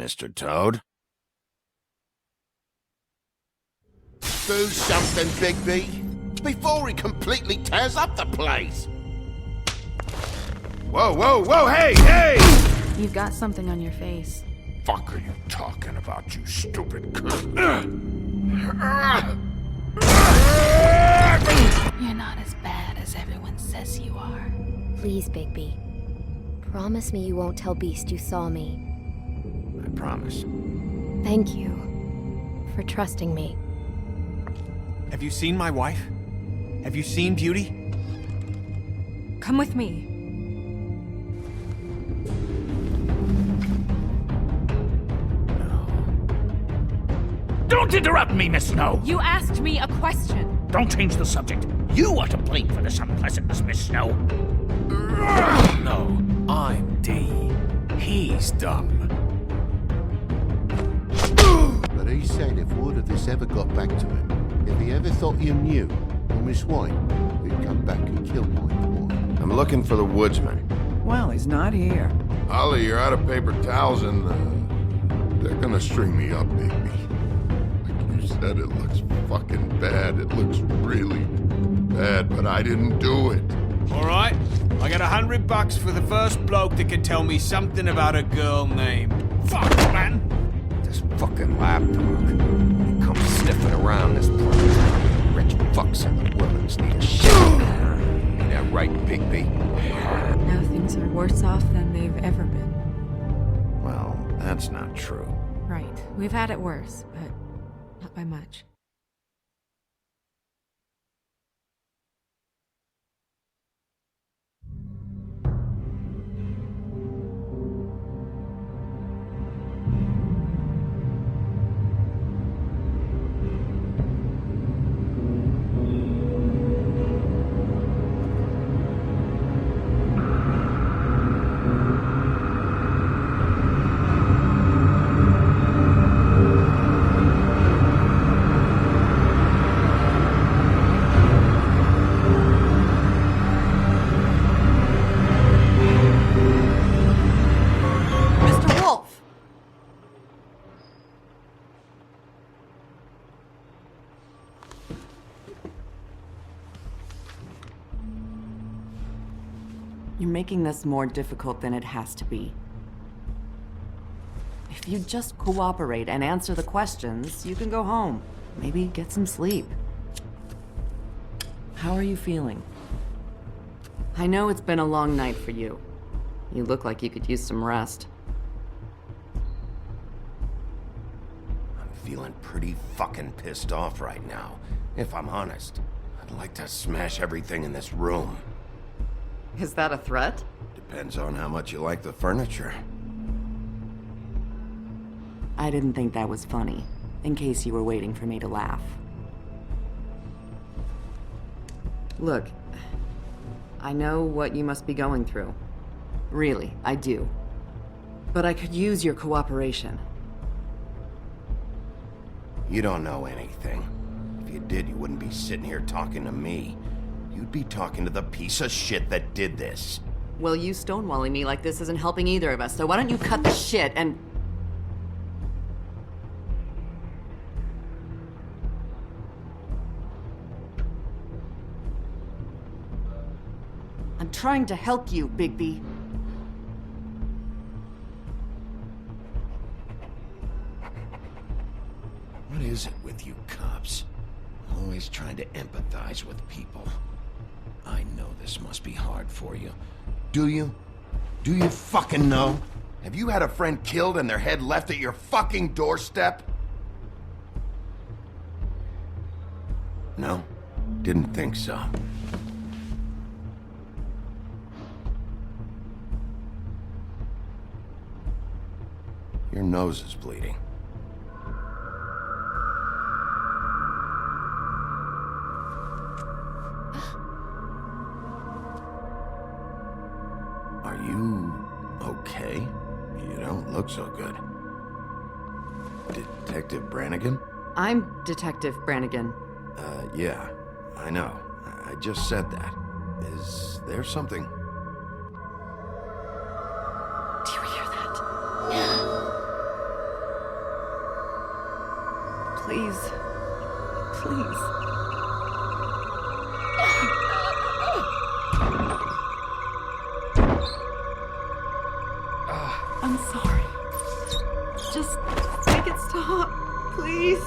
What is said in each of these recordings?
Mr. Toad. Do something, Bigby, before he completely tears up the place. Whoa, whoa, whoa, hey, hey! You've got something on your face. Fuck are you talking about, you stupid cunt? You're not as bad as everyone says you are. Please, Bigby. Promise me you won't tell Beast you saw me. I promise. Thank you for trusting me. Have you seen my wife? Have you seen Beauty? Come with me. Don't interrupt me, Miss Snow! You asked me a question. Don't change the subject. You are to blame for this unpleasantness, Miss Snow. No, I'm D. He's dumb. But he said if word of this ever got back to him, if he ever thought you knew, or Miss White, he'd come back and kill my boy. I'm looking for the woodsman. Well, he's not here. Holly, you're out of paper towels and, they're gonna string me up, baby. Like you said, it looks fucking bad. It looks really bad, but I didn't do it. Alright, I got $100 for the first bloke that can tell me something about a girl named... Fuck, man! This fucking lapdog. He comes sniffing around this place. Rich fucks and the women's need a shit. Ain't that right, Bigby? Now things are worse off than they've ever been. Well, that's not true. Right. We've had it worse, but not by much. Mr. Wolf! You're making this more difficult than it has to be. If you just cooperate and answer the questions, you can go home. Maybe get some sleep. How are you feeling? I know it's been a long night for you. You look like you could use some rest. I'm feeling pretty fucking pissed off right now. If I'm honest, I'd like to smash everything in this room. Is that a threat? Depends on how much you like the furniture. I didn't think that was funny, in case you were waiting for me to laugh. Look, I know what you must be going through. Really, I do. But I could use your cooperation. You don't know anything. If you did, you wouldn't be sitting here talking to me. You'd be talking to the piece of shit that did this. Well, you stonewalling me like this isn't helping either of us, so why don't you cut the shit and... I'm trying to help you, Bigby. What is it with you cops? Always trying to empathize with people. I know this must be hard for you. Do you? Do you fucking know? Have you had a friend killed and their head left at your fucking doorstep? No? Didn't think so. Your nose is bleeding. Are you okay? You don't look so good. Detective Brannigan? I'm Detective Brannigan. Yeah, I know. I just said that. Is there something? Do you hear that? Please. Please. I'm sorry. Just make it stop, please.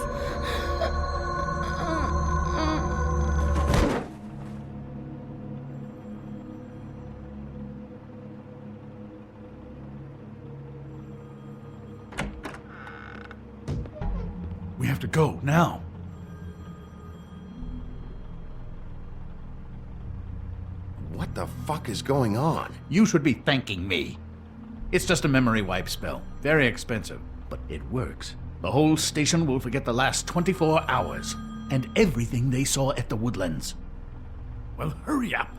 We have to go, now. What the fuck is going on? You should be thanking me. It's just a memory wipe spell. Very expensive, but it works. The whole station will forget the last 24 hours, and everything they saw at the Woodlands. Well, hurry up.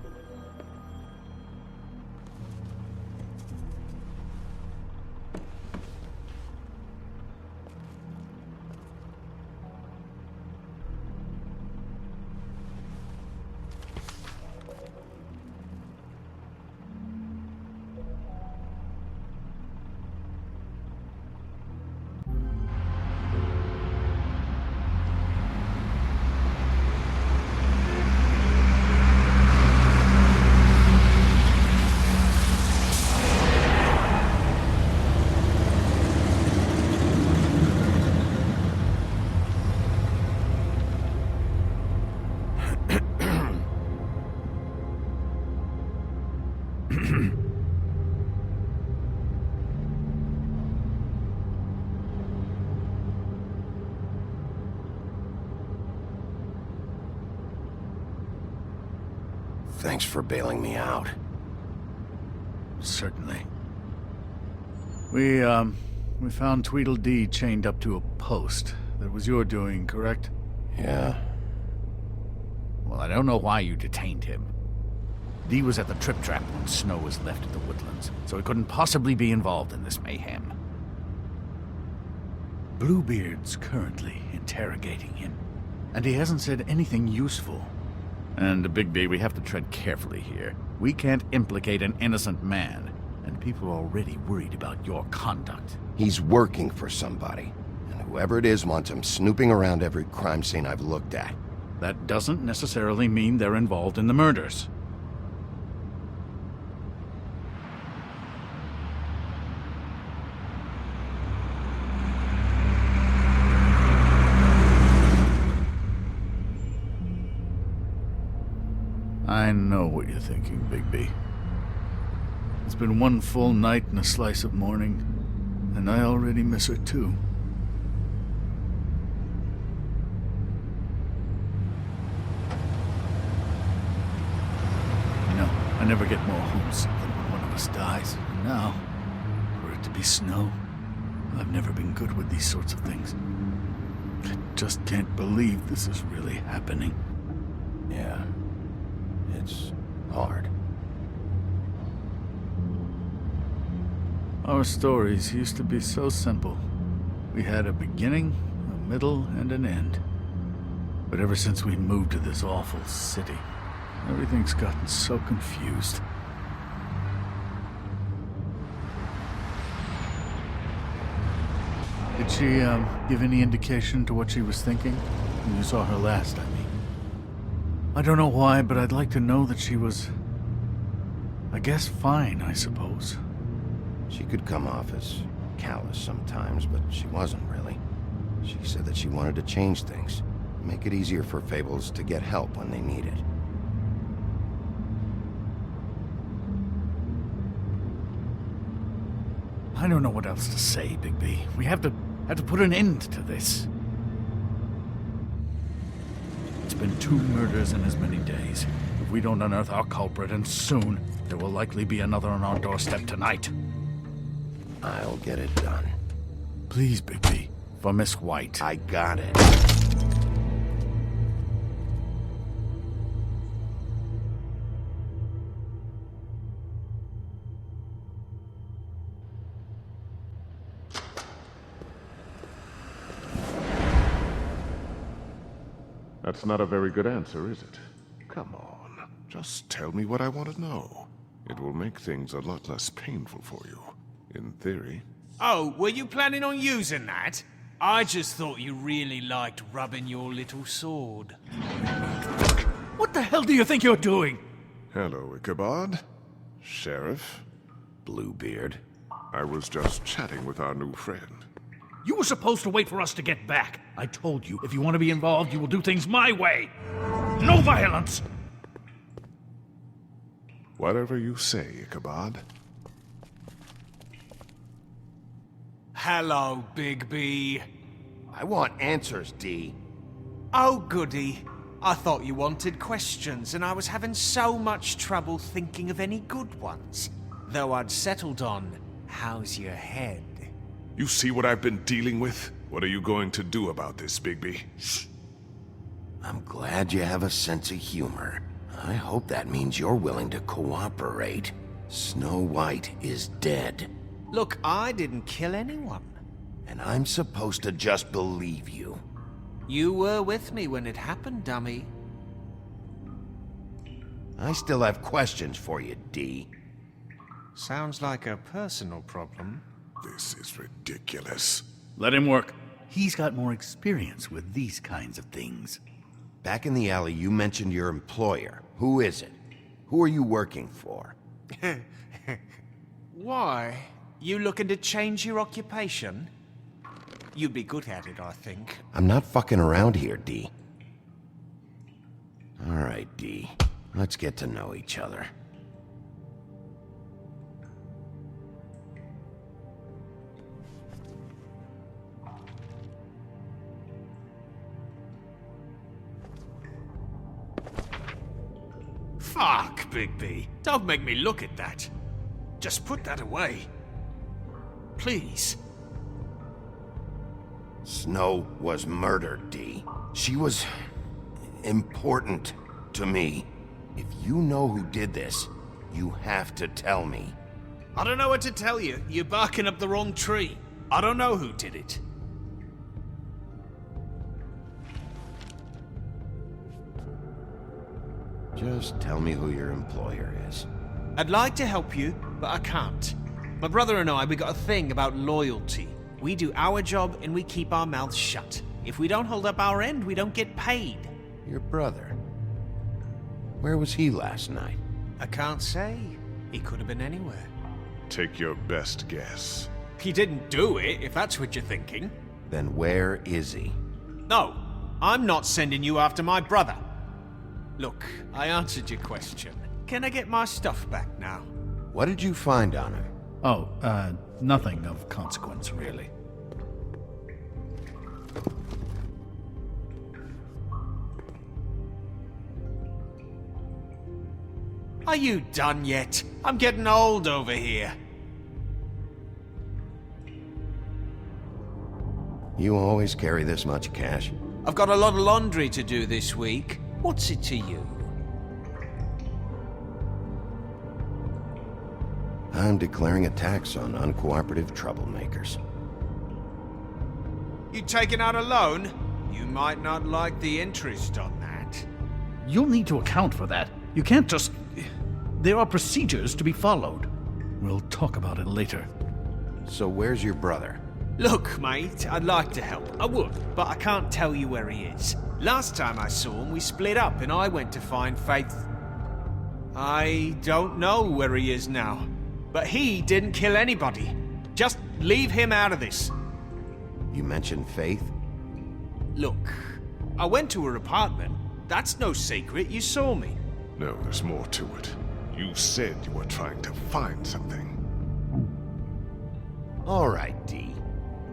Thanks for bailing me out. Certainly. We found Tweedledee chained up to a post. That was your doing, correct? Yeah. Well, I don't know why you detained him. Dee was at the Trip Trap when Snow was left at the Woodlands, so he couldn't possibly be involved in this mayhem. Bluebeard's currently interrogating him, and he hasn't said anything useful. And, Bigby, we have to tread carefully here. We can't implicate an innocent man, and people are already worried about your conduct. He's working for somebody, and whoever it is wants him snooping around every crime scene I've looked at. That doesn't necessarily mean they're involved in the murders. I know what you're thinking, Bigby. It's been one full night and a slice of morning, and I already miss her too. You know, I never get more homesick than when one of us dies. And now, for it to be Snow, I've never been good with these sorts of things. I just can't believe this is really happening. Yeah. It's hard. Our stories used to be so simple. We had a beginning, a middle, and an end. But ever since we moved to this awful city, everything's gotten so confused. Did she, give any indication to what she was thinking? When you saw her last, I mean. I don't know why, but I'd like to know that she was, I guess, fine, I suppose. She could come off as callous sometimes, but she wasn't really. She said that she wanted to change things, make it easier for Fables to get help when they need it. I don't know what else to say, Bigby. We have to put an end to this. It's been 2 murders in as many days. If we don't unearth our culprit, and soon, there will likely be another on our doorstep tonight. I'll get it done. Please, Bigby. For Miss White. I got it. That's not a very good answer, is it? Come on, just tell me what I want to know. It will make things a lot less painful for you, in theory. Oh, were you planning on using that? I just thought you really liked rubbing your little sword. What the hell do you think you're doing? Hello, Ichabod. Sheriff. Bluebeard. I was just chatting with our new friend. You were supposed to wait for us to get back. I told you, if you want to be involved, you will do things my way. No violence! Whatever you say, Ichabod. Hello, Bigby. I want answers, D. Oh, goody. I thought you wanted questions, and I was having so much trouble thinking of any good ones. Though I'd settled on, how's your head? You see what I've been dealing with? What are you going to do about this, Bigby? Shh. I'm glad you have a sense of humor. I hope that means you're willing to cooperate. Snow White is dead. Look, I didn't kill anyone. And I'm supposed to just believe you. You were with me when it happened, dummy. I still have questions for you, D. Sounds like a personal problem. This is ridiculous. Let him work. He's got more experience with these kinds of things. Back in the alley, you mentioned your employer. Who is it? Who are you working for? Why? You looking to change your occupation? You'd be good at it, I think. I'm not fucking around here, D. All right, D. Let's get to know each other. Fuck, Bigby. Don't make me look at that. Just put that away. Please. Snow was murdered, D. She was important to me. If you know who did this, you have to tell me. I don't know what to tell you. You're barking up the wrong tree. I don't know who did it. Just tell me who your employer is. I'd like to help you, but I can't. My brother and I, we got a thing about loyalty. We do our job and we keep our mouths shut. If we don't hold up our end, we don't get paid. Your brother? Where was he last night? I can't say. He could have been anywhere. Take your best guess. He didn't do it, if that's what you're thinking. Then where is he? No, I'm not sending you after my brother. Look, I answered your question. Can I get my stuff back now? What did you find on him? Oh, nothing of consequence, really. Are you done yet? I'm getting old over here. You always carry this much cash? I've got a lot of laundry to do this week. What's it to you? I'm declaring a tax on uncooperative troublemakers. You taking out a loan? You might not like the interest on that. You'll need to account for that. You can't just... There are procedures to be followed. We'll talk about it later. So where's your brother? Look, mate, I'd like to help. I would, but I can't tell you where he is. Last time I saw him, we split up and I went to find Faith. I don't know where he is now, but he didn't kill anybody. Just leave him out of this. You mentioned Faith? Look, I went to her apartment. That's no secret, you saw me. No, there's more to it. You said you were trying to find something. All right, D.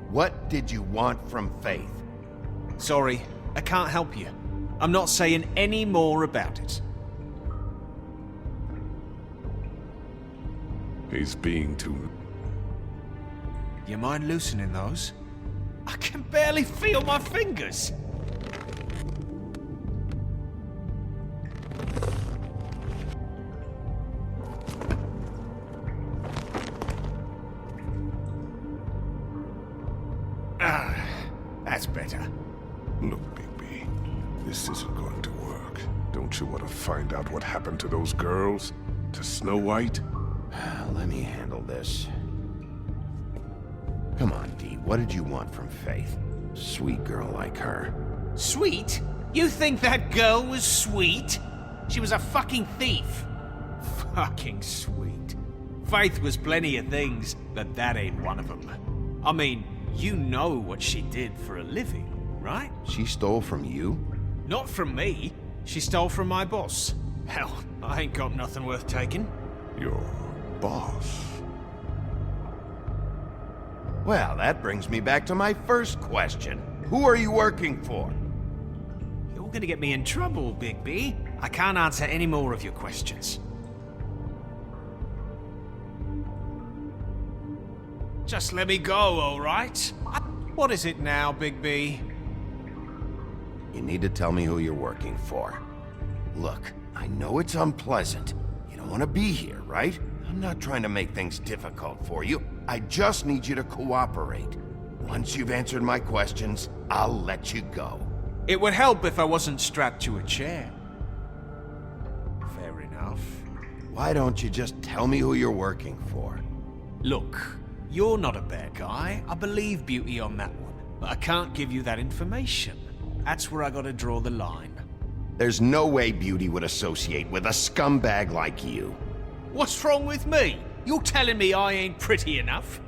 What did you want from Faith? Sorry, I can't help you. I'm not saying any more about it. He's being too... You mind loosening those? I can barely feel my fingers. That's better. Look, Bigby, this isn't going to work. Don't you want to find out what happened to those girls? To Snow White? Let me handle this. Come on, D. What did you want from Faith? Sweet girl like her. Sweet? You think that girl was sweet? She was a fucking thief. Fucking sweet. Faith was plenty of things, but that ain't one of them. I mean, you know what she did for a living, right? She stole from you? Not from me. She stole from my boss. Hell, I ain't got nothing worth taking. Your boss? Well, that brings me back to my first question. Who are you working for? You're gonna get me in trouble, Bigby. I can't answer any more of your questions. Just let me go, all right? What is it now, Bigby? You need to tell me who you're working for. Look, I know it's unpleasant. You don't want to be here, right? I'm not trying to make things difficult for you. I just need you to cooperate. Once you've answered my questions, I'll let you go. It would help if I wasn't strapped to a chair. Fair enough. Why don't you just tell me who you're working for? Look, you're not a bad guy. I believe Beauty on that one. But I can't give you that information. That's where I gotta draw the line. There's no way Beauty would associate with a scumbag like you. What's wrong with me? You're telling me I ain't pretty enough?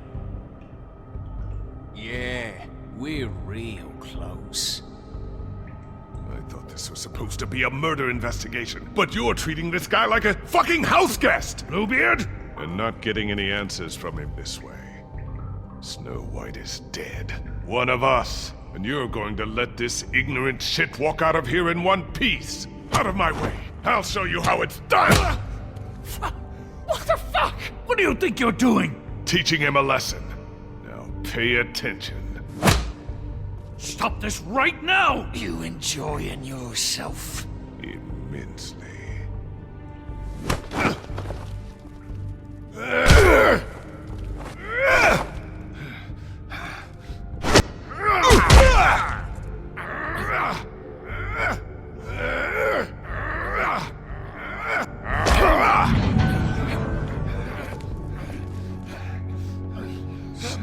Yeah, we're real close. I thought this was supposed to be a murder investigation, but you're treating this guy like a fucking house guest, Bluebeard! And not getting any answers from him this way. Snow White is dead. One of us. And you're going to let this ignorant shit walk out of here in one piece. Out of my way. I'll show you how it's done! What the fuck? What do you think you're doing? Teaching him a lesson. Now pay attention. Stop this right now! You enjoying yourself? Immensely.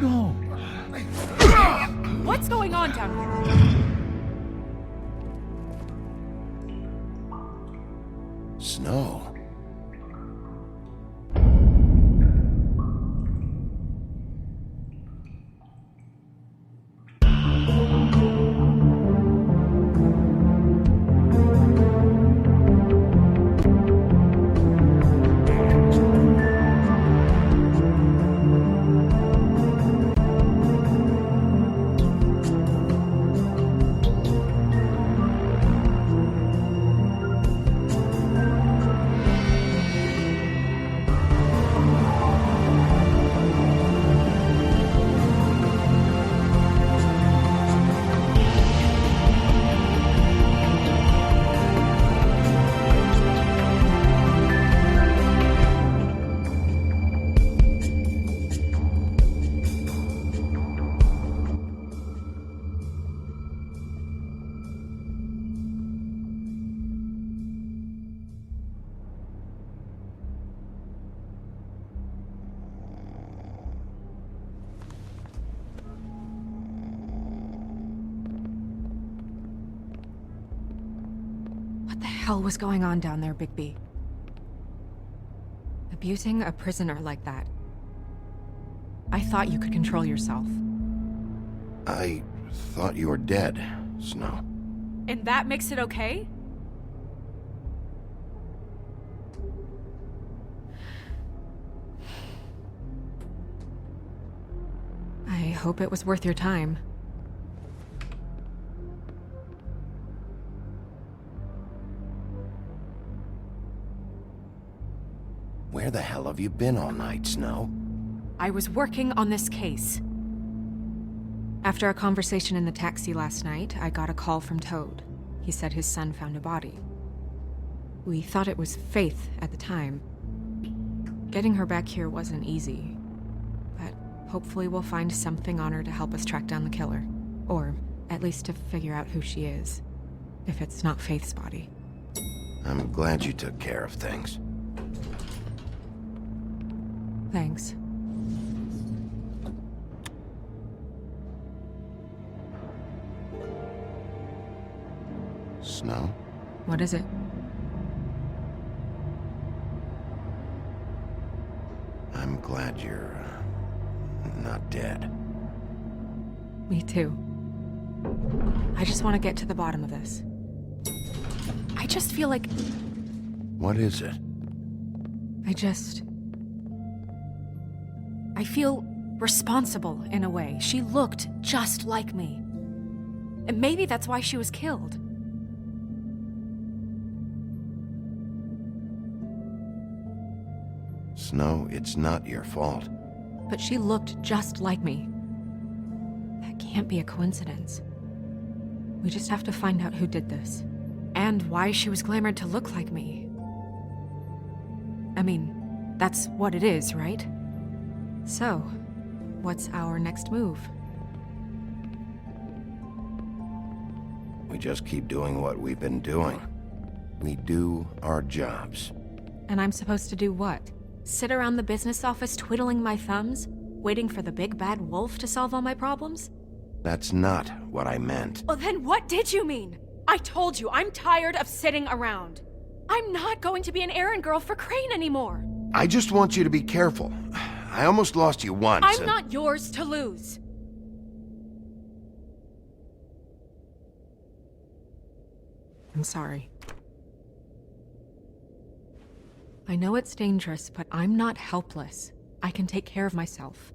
No. What's going on down here? Snow. What the hell was going on down there, Bigby? Abusing a prisoner like that. I thought you could control yourself. I thought you were dead, Snow. And that makes it okay? I hope it was worth your time. Where the hell have you been all night, Snow? I was working on this case. After our conversation in the taxi last night, I got a call from Toad. He said his son found a body. We thought it was Faith at the time. Getting her back here wasn't easy, but hopefully we'll find something on her to help us track down the killer. Or at least to figure out who she is, if it's not Faith's body. I'm glad you took care of things. Snow? What is it? I'm glad you're, not dead. Me too. I just want to get to the bottom of this. I just feel like What is it? I feel responsible in a way. She looked just like me. And maybe that's why she was killed. Snow, it's not your fault. But she looked just like me. That can't be a coincidence. We just have to find out who did this. And why she was glamored to look like me. I mean, that's what it is, right? So, what's our next move? We just keep doing what we've been doing. We do our jobs. And I'm supposed to do what? Sit around the business office twiddling my thumbs, waiting for the big bad wolf to solve all my problems? That's not what I meant. Well, then what did you mean? I told you, I'm tired of sitting around. I'm not going to be an errand girl for Crane anymore. I just want you to be careful. I almost lost you once. I'm not yours to lose. I'm sorry. I know it's dangerous, but I'm not helpless. I can take care of myself.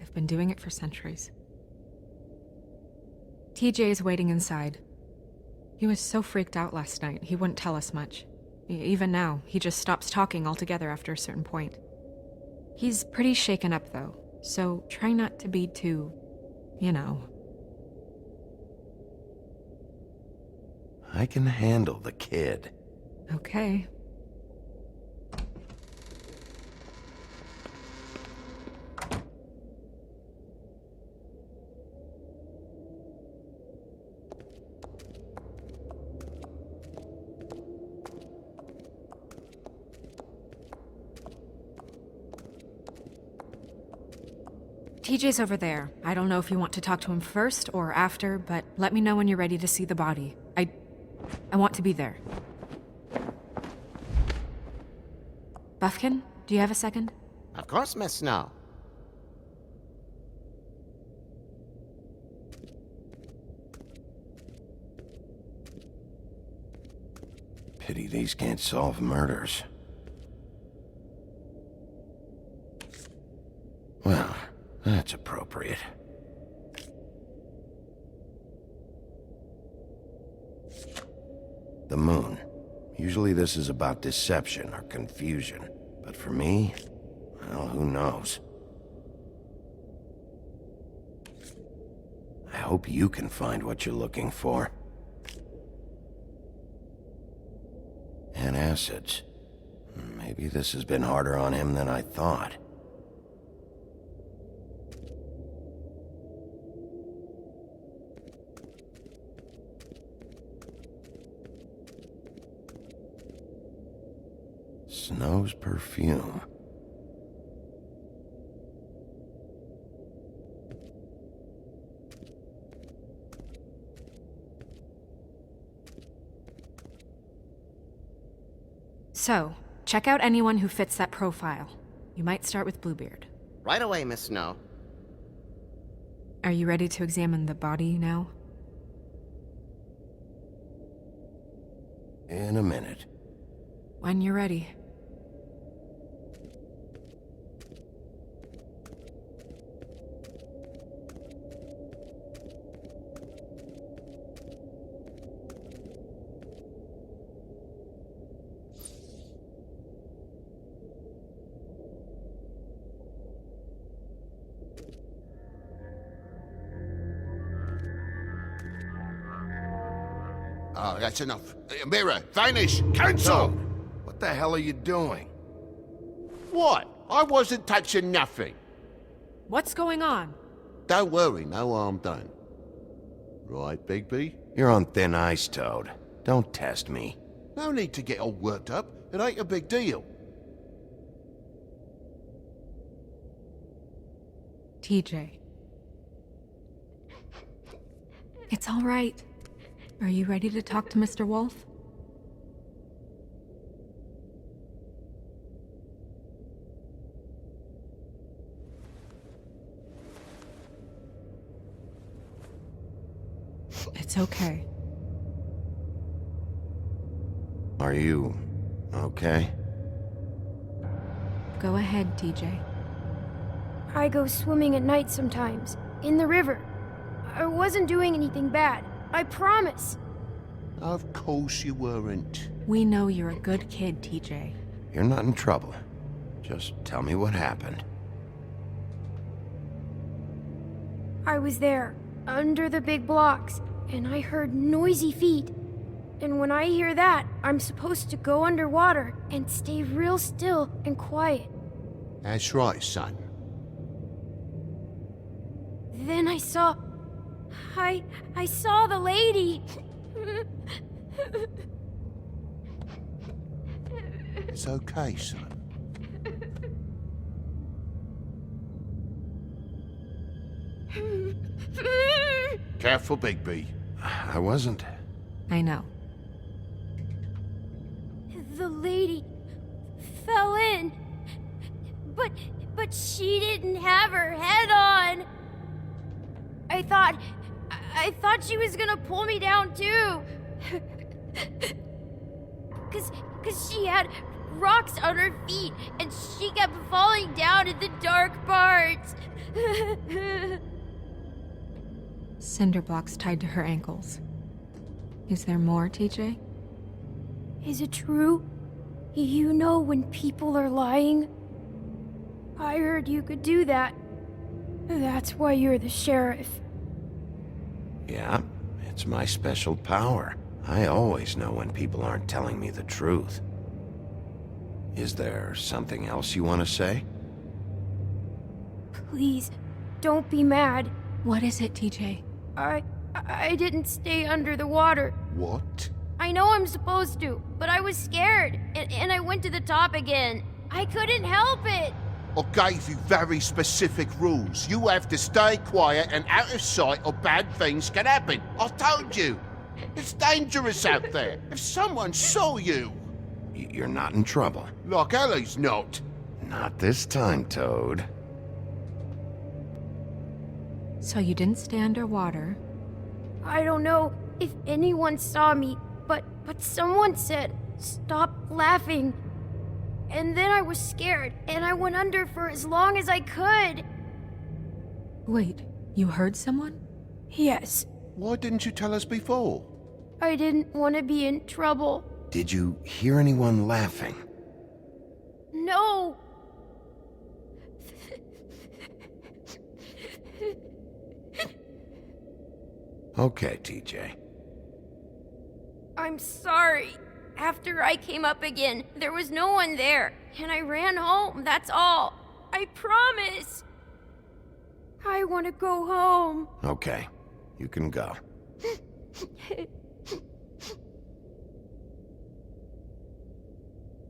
I've been doing it for centuries. TJ is waiting inside. He was so freaked out last night, he wouldn't tell us much. Even now, he just stops talking altogether after a certain point. He's pretty shaken up, though, so try not to be too, you know. I can handle the kid. Okay. TJ's over there. I don't know if you want to talk to him first or after, but let me know when you're ready to see the body. I want to be there. Buffkin, do you have a second? Of course, Miss Snow. Pity these can't solve murders. Well, that's appropriate. The moon. Usually this is about deception or confusion. But for me, well, who knows? I hope you can find what you're looking for. Acids. Maybe this has been harder on him than I thought. Snow's perfume. So, check out anyone who fits that profile. You might start with Bluebeard. Right away, Miss Snow. Are you ready to examine the body now? In a minute. When you're ready. Oh, that's enough. Mirror, vanish, cancel! What the hell are you doing? What? I wasn't touching nothing. What's going on? Don't worry, no harm done. Right, Bigby? You're on thin ice, Toad. Don't test me. No need to get all worked up. It ain't a big deal. TJ. It's all right. Are you ready to talk to Mr. Wolf? It's okay. Are you okay? Go ahead, TJ. I go swimming at night sometimes, in the river. I wasn't doing anything bad. I promise. Of course you weren't. We know you're a good kid, TJ. You're not in trouble. Just tell me what happened. I was there, under the big blocks, and I heard noisy feet. And when I hear that, I'm supposed to go underwater and stay real still and quiet. That's right, son. Then I saw the lady. It's okay, son. Careful, Bigby. I wasn't. I know. The lady fell in. But she didn't have her head on. I thought she was gonna pull me down too. Cause she had rocks on her feet and she kept falling down in the dark parts. Cinder blocks tied to her ankles. Is there more, TJ? Is it true? You know when people are lying? I heard you could do that. That's why you're the sheriff. Yeah, it's my special power. I always know when people aren't telling me the truth. Is there something else you want to say? Please, don't be mad. What is it, TJ? I didn't stay under the water. What? I know I'm supposed to, but I was scared, and I went to the top again. I couldn't help it. I gave you very specific rules. You have to stay quiet and out of sight or bad things can happen. I told you. It's dangerous out there. If someone saw you... You're not in trouble. Like Ellie's not. Not this time, Toad. So you didn't stay underwater. I don't know if anyone saw me, but someone said, "Stop laughing." And then I was scared, and I went under for as long as I could. Wait, you heard someone? Yes. Why didn't you tell us before? I didn't want to be in trouble. Did you hear anyone laughing? No. Okay, TJ. I'm sorry. After I came up again, there was no one there, and I ran home, that's all. I promise. I want to go home. Okay, you can go.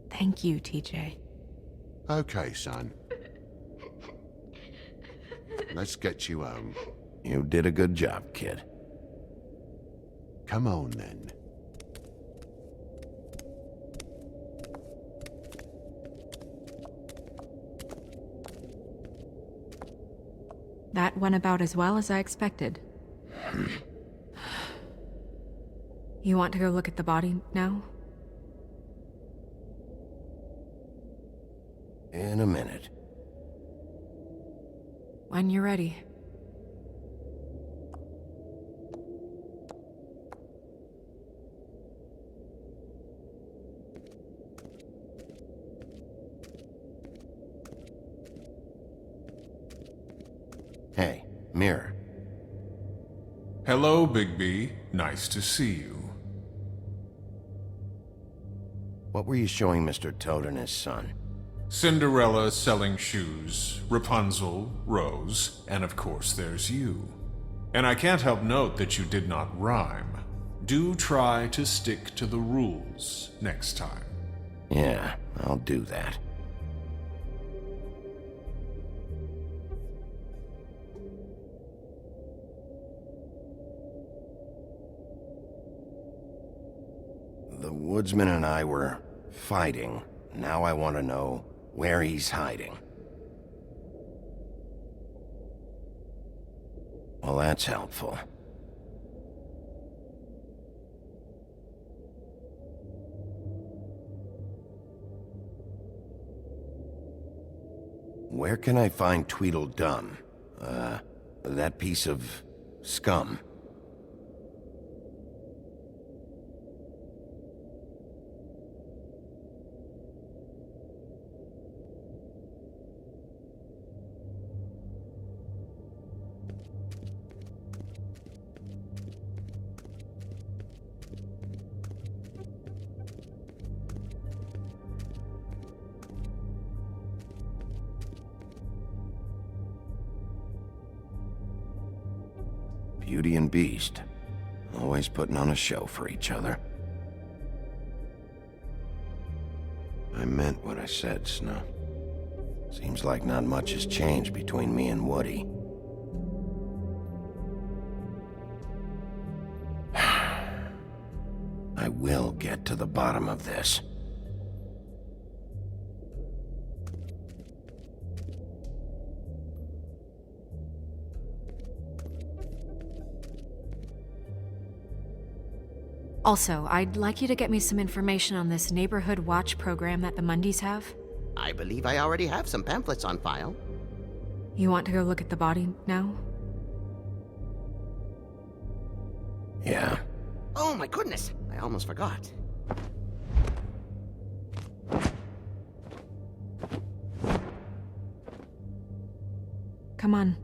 Thank you, TJ. Okay, son. Let's get you home. You did a good job, kid. Come on, then. That went about as well as I expected. You want to go look at the body now? In a minute. When you're ready. Hey, Mirror. Hello, Bigby. Nice to see you. What were you showing Mr. Toad and his son? Cinderella selling shoes, Rapunzel, Rose, and of course there's you. And I can't help note that you did not rhyme. Do try to stick to the rules next time. Yeah, I'll do that. the woodsman and I were fighting. Now I want to know where he's hiding. Well, that's helpful. Where can I find Tweedledum? That piece of scum. Beauty and Beast. Always putting on a show for each other. I meant what I said, Snow. Seems like not much has changed between me and Woody. I will get to the bottom of this. Also, I'd like you to get me some information on this neighborhood watch program that the Mundys have. I believe I already have some pamphlets on file. You want to go look at the body now? Yeah. Oh my goodness, I almost forgot. Come on.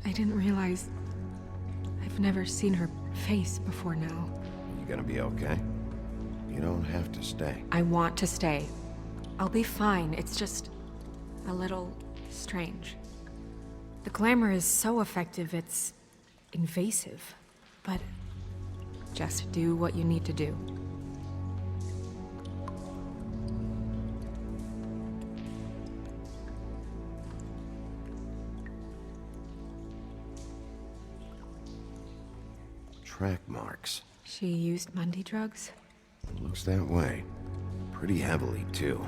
I didn't realize I've never seen her face before now. You gonna be okay? You don't have to stay. I want to stay. I'll be fine. It's just a little strange. The glamour is so effective, it's invasive. But just do what you need to do. Track marks. She used Mundy drugs? Looks that way. Pretty heavily, too.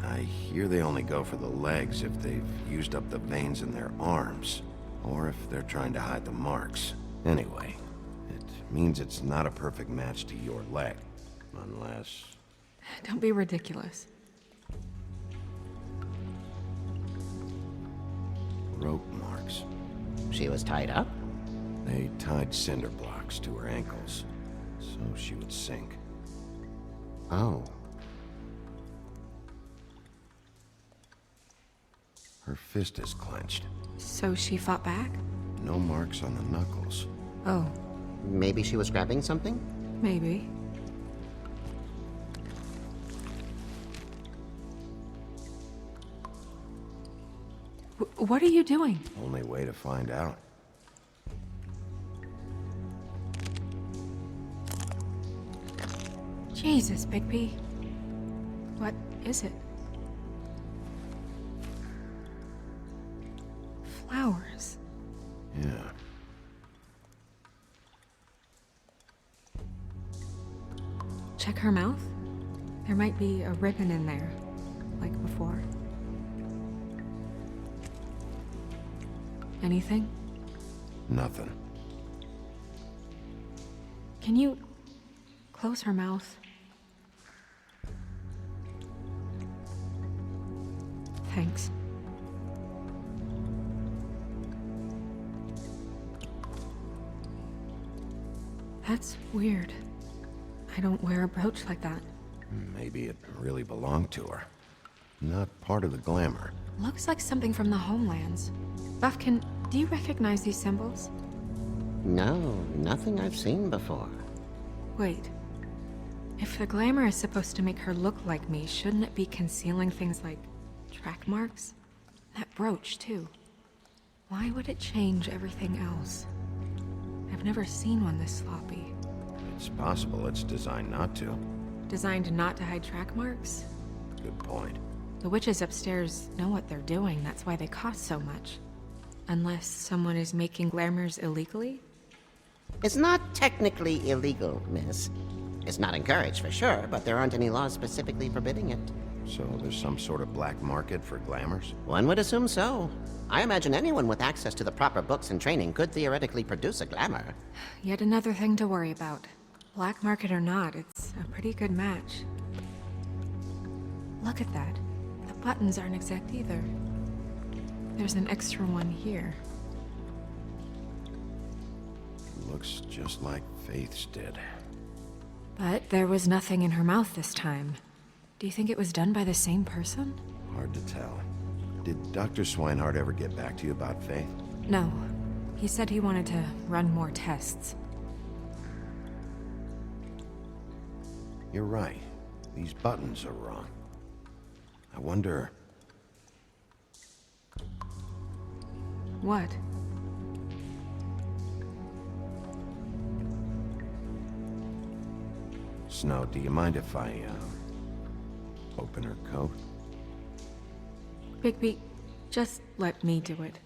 I hear they only go for the legs if they've used up the veins in their arms, or if they're trying to hide the marks. Anyway, it means it's not a perfect match to your leg, unless... Don't be ridiculous. Rope marks. She was tied up? They tied cinder blocks to her ankles, so she would sink. Oh. Her fist is clenched. So she fought back? No marks on the knuckles. Oh. Maybe she was grabbing something? Maybe. What are you doing? Only way to find out. Jesus, Bigby. What is it? Flowers. Yeah. Check her mouth. There might be a ribbon in there, like before. Anything? Nothing. Can you close her mouth? Thanks. That's weird. I don't wear a brooch like that. Maybe it really belonged to her. Not part of the glamour. Looks like something from the homelands. Buffkin, do you recognize these symbols? No, nothing I've seen before. Wait. If the glamour is supposed to make her look like me, shouldn't it be concealing things like track marks? That brooch, too. Why would it change everything else? I've never seen one this sloppy. It's possible it's designed not to. Designed not to hide track marks? Good point. The witches upstairs know what they're doing, that's why they cost so much. Unless someone is making glamours illegally? It's not technically illegal, miss. It's not encouraged for sure, but there aren't any laws specifically forbidding it. So there's some sort of black market for glamours? One would assume so. I imagine anyone with access to the proper books and training could theoretically produce a glamour. Yet another thing to worry about. Black market or not, it's a pretty good match. Look at that. The buttons aren't exact either. There's an extra one here. Looks just like Faith's did. But there was nothing in her mouth this time. Do you think it was done by the same person? Hard to tell. Did Dr. Swinehart ever get back to you about Faith? No. He said he wanted to run more tests. You're right. These buttons are wrong. I wonder... What? Snow, do you mind if I, open her coat? Bigby, just let me do it.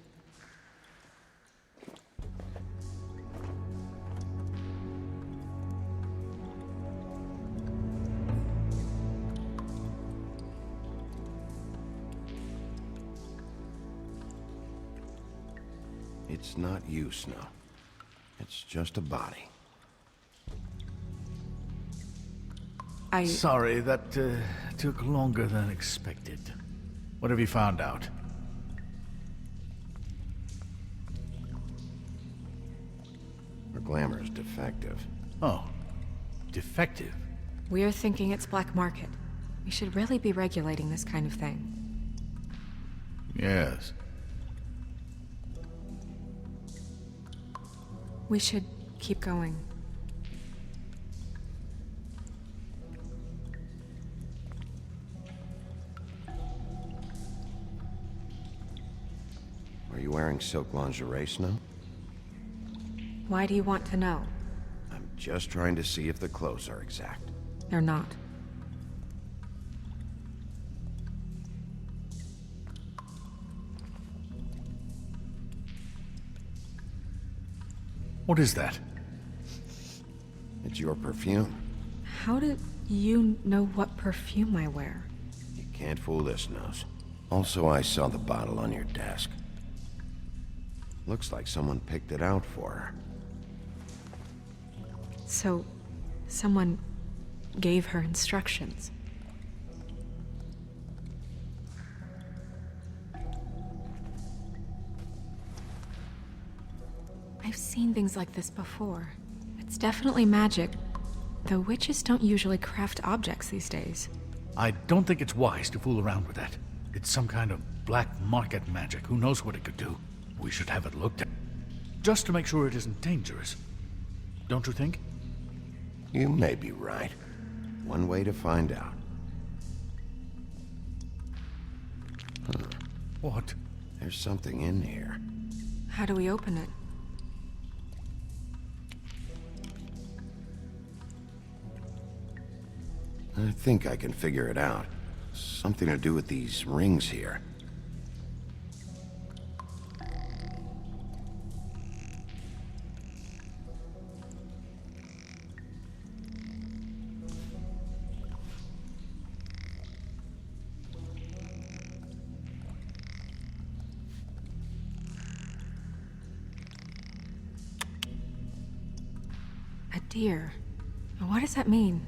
It's not you, Snow. It's just a body. Sorry, that took longer than expected. What have you found out? Her glamour's defective. Oh, defective? We're thinking it's black market. We should really be regulating this kind of thing. Yes. We should keep going. Are you wearing silk lingerie, Snow? Why do you want to know? I'm just trying to see if the clothes are exact. They're not. What is that? It's your perfume. How do you know what perfume I wear? You can't fool this nose. Also, I saw the bottle on your desk. Looks like someone picked it out for her. So, someone gave her instructions. I've seen things like this before. It's definitely magic, though witches don't usually craft objects these days. I don't think it's wise to fool around with that. It's some kind of black market magic. Who knows what it could do? We should have it looked at. Just to make sure it isn't dangerous. Don't you think? You may be right. One way to find out. Huh. What? There's something in here. How do we open it? I think I can figure it out. Something to do with these rings here. A deer. What does that mean?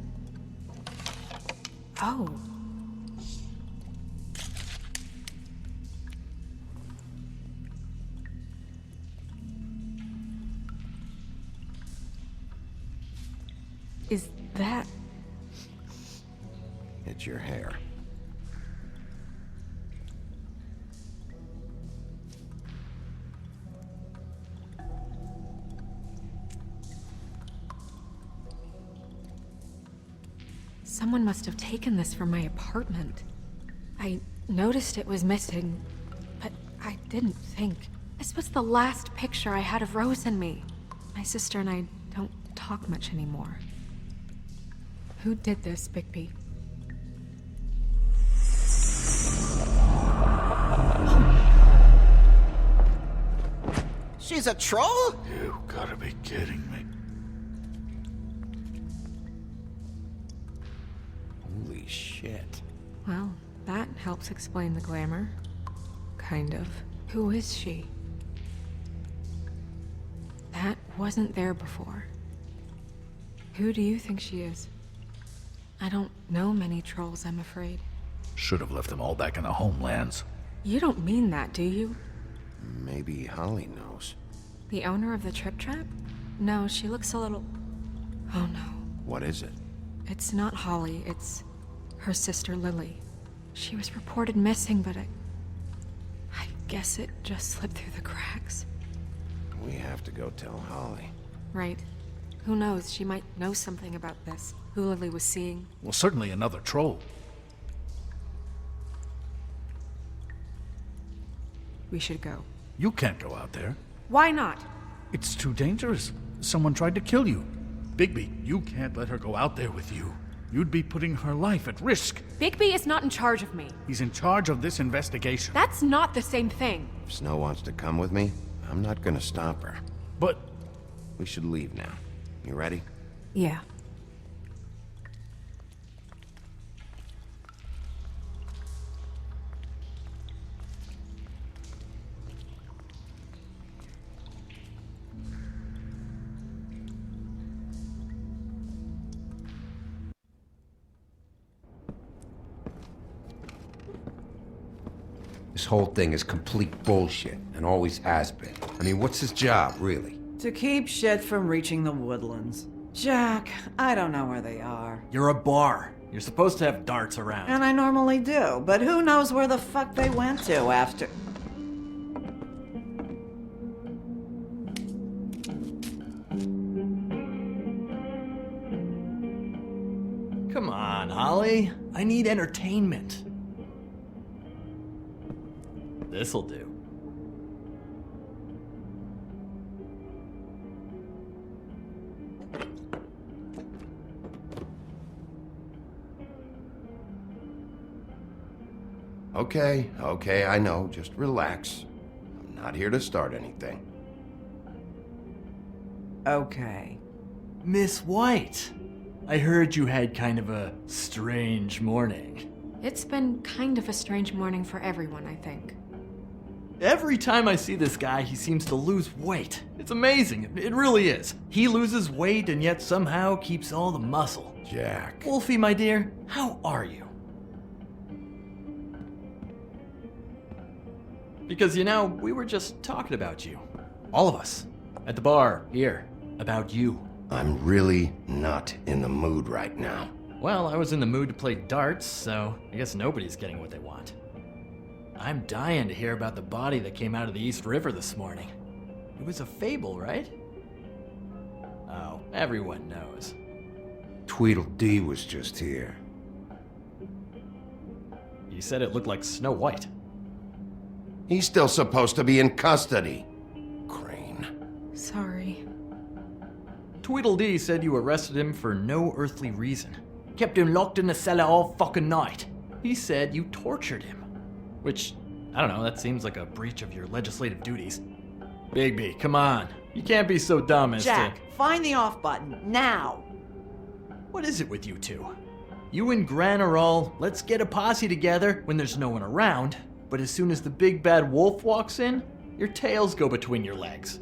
Oh. Is that... It's your hair. Someone must have taken this from my apartment. I noticed it was missing, but I didn't think. This was the last picture I had of Rose and me. My sister and I don't talk much anymore. Who did this, Bigby? She's a troll? You gotta be kidding me. Holy shit. Well, that helps explain the glamour. Kind of. Who is she? That wasn't there before. Who do you think she is? I don't know many trolls, I'm afraid. Should have left them all back in the homelands. You don't mean that, do you? Maybe Holly knows. The owner of the Trip Trap? No, she looks a little... Oh no. What is it? It's not Holly, it's her sister Lily. She was reported missing, but I guess it just slipped through the cracks. We have to go tell Holly. Right. Who knows, she might know something about this. Who Lily was seeing. Well, certainly another troll. We should go. You can't go out there. Why not? It's too dangerous. Someone tried to kill you. Bigby, you can't let her go out there with you. You'd be putting her life at risk. Bigby is not in charge of me. He's in charge of this investigation. That's not the same thing. If Snow wants to come with me, I'm not gonna stop her. But We should leave now. You ready? Yeah. This whole thing is complete bullshit, and always has been. I mean, what's his job, really? To keep shit from reaching the woodlands. Jack, I don't know where they are. You're a bar. You're supposed to have darts around. And I normally do, but who knows where the fuck they went to after... Come on, Holly. I need entertainment. This'll do. Okay, I know. Just relax. I'm not here to start anything. Okay. Miss White, I heard you had kind of a strange morning. It's been kind of a strange morning for everyone, I think. Every time I see this guy, he seems to lose weight. It's amazing. It really is. He loses weight and yet somehow keeps all the muscle. Jack. Wolfie, my dear, how are you? Because, you know, we were just talking about you. All of us. At the bar, here. About you. I'm really not in the mood right now. Well, I was in the mood to play darts, so I guess nobody's getting what they want. I'm dying to hear about the body that came out of the East River this morning. It was a fable, right? Oh, everyone knows. Tweedledee was just here. You said it looked like Snow White. He's still supposed to be in custody. Crane. Sorry. Tweedledee said you arrested him for no earthly reason. Kept him locked in the cellar all fucking night. He said you tortured him. Which, I don't know, that seems like a breach of your legislative duties. Bigby, come on. You can't be so dumb as Jack, find the off button, now! What is it with you two? You and Gran are all, let's get a posse together when there's no one around, but as soon as the big bad wolf walks in, your tails go between your legs.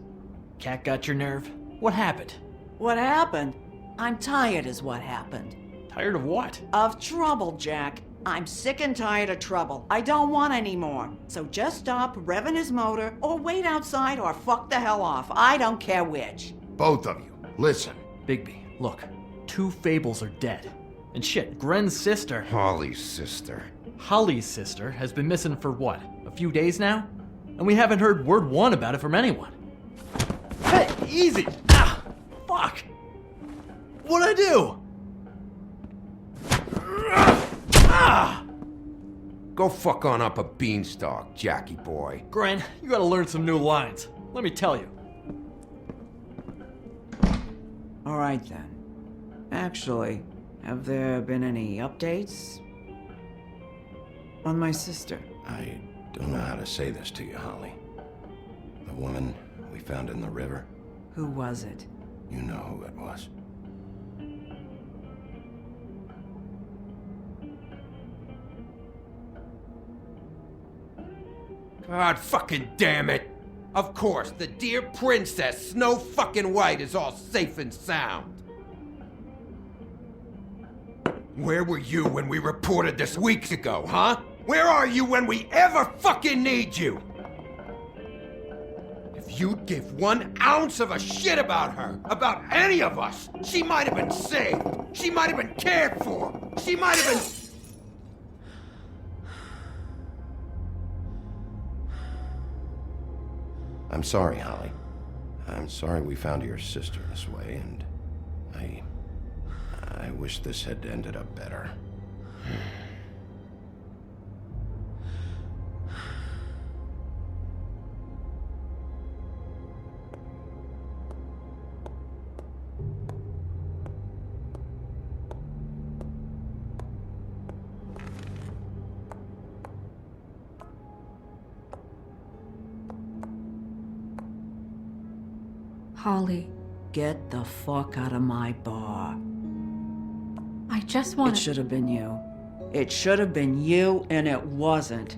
Cat got your nerve? What happened? What happened? I'm tired is what happened. Tired of what? Of trouble, Jack. I'm sick and tired of trouble. I don't want any more. So just stop revving his motor, or wait outside, or fuck the hell off. I don't care which. Both of you, listen. Bigby, look. 2 fables are dead. And shit, Gren's sister... Holly's sister. Holly's sister has been missing for what? A few days now? And we haven't heard word one about it from anyone. Hey, easy! Ah! Fuck! What'd I do? Go fuck on up a beanstalk, Jackie boy. Gren, you gotta learn some new lines. Let me tell you. All right then. Actually, have there been any updates on my sister? I don't know how to say this to you, Holly. The woman we found in the river, Who was it? you know who it was. God fucking damn it! Of course, the dear princess, Snow fucking White, is all safe and sound. Where were you when we reported this weeks ago, huh? Where are you when we ever fucking need you? If you'd give 1 ounce of a shit about her, about any of us, she might have been saved. She might have been cared for. She might have been... I'm sorry, Holly. I'm sorry we found your sister this way, and I wish this had ended up better. Holly, Get the fuck out of my bar. I just want It should have been you. It should have been you, and it wasn't.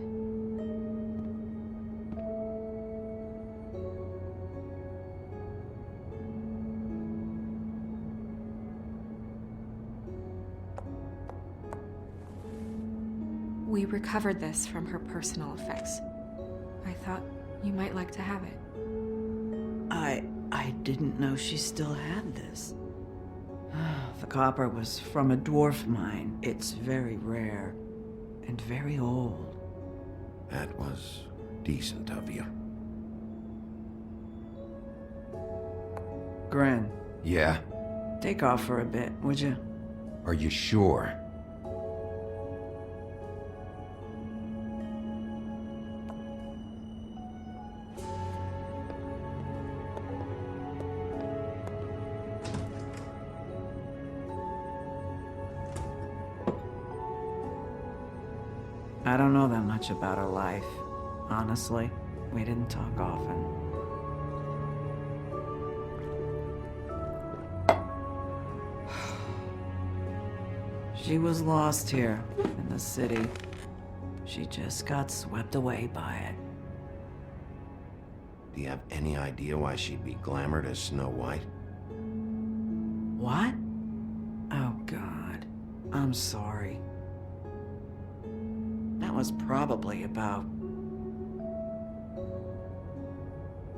We recovered this from her personal effects. I thought you might like to have it. I didn't know she still had this. The copper was from a dwarf mine. It's very rare and very old. That was decent of you. Gren, Yeah? take off for a bit, would you? Are you sure? I don't know that much about her life. Honestly, we didn't talk often. She was lost here in the city. She just got swept away by it. Do you have any idea why she'd be glamored as Snow White? What? Oh, God. I'm sorry. That was probably about...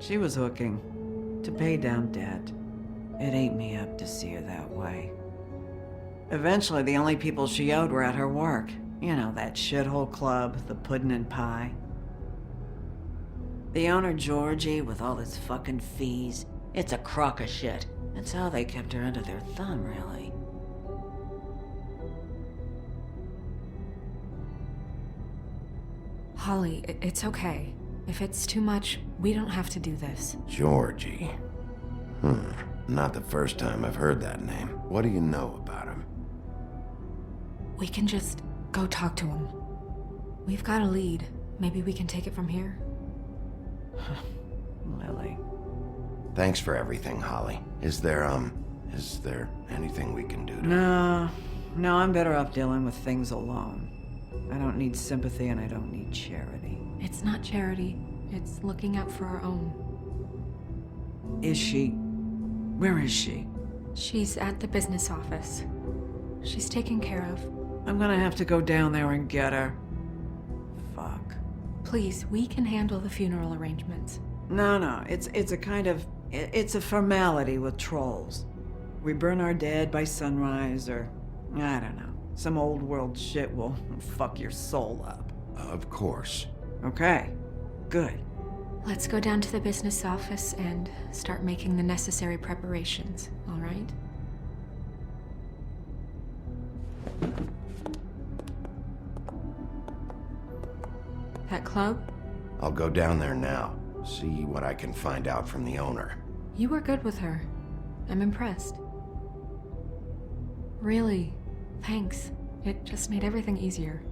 She was hooking to pay down debt. It ate me up to see her that way. Eventually, the only people she owed were at her work. You know, that shithole club, the Puddin' and Pie. The owner, Georgie, with all his fucking fees. It's a crock of shit. That's how they kept her under their thumb, really. Holly, it's okay. If it's too much, we don't have to do this. Georgie. Not the first time I've heard that name. What do you know about him? We can just go talk to him. We've got a lead. Maybe we can take it from here. Lily. Thanks for everything, Holly. Is there anything we can do to... No, I'm better off dealing with things alone. I don't need sympathy and I don't need charity. It's not charity. It's looking out for our own. Is she? Where is she? She's at the business office. She's taken care of. I'm gonna have to go down there and get her. Fuck. Please, we can handle the funeral arrangements. No, it's a kind of... It's a formality with trolls. We burn our dead by sunrise, or... I don't know. Some old world shit will fuck your soul up. Of course. Okay, good. Let's go down to the business office and start making the necessary preparations, all right? That club? I'll go down there now, see what I can find out from the owner. You were good with her. I'm impressed. Really, thanks. It just made everything easier.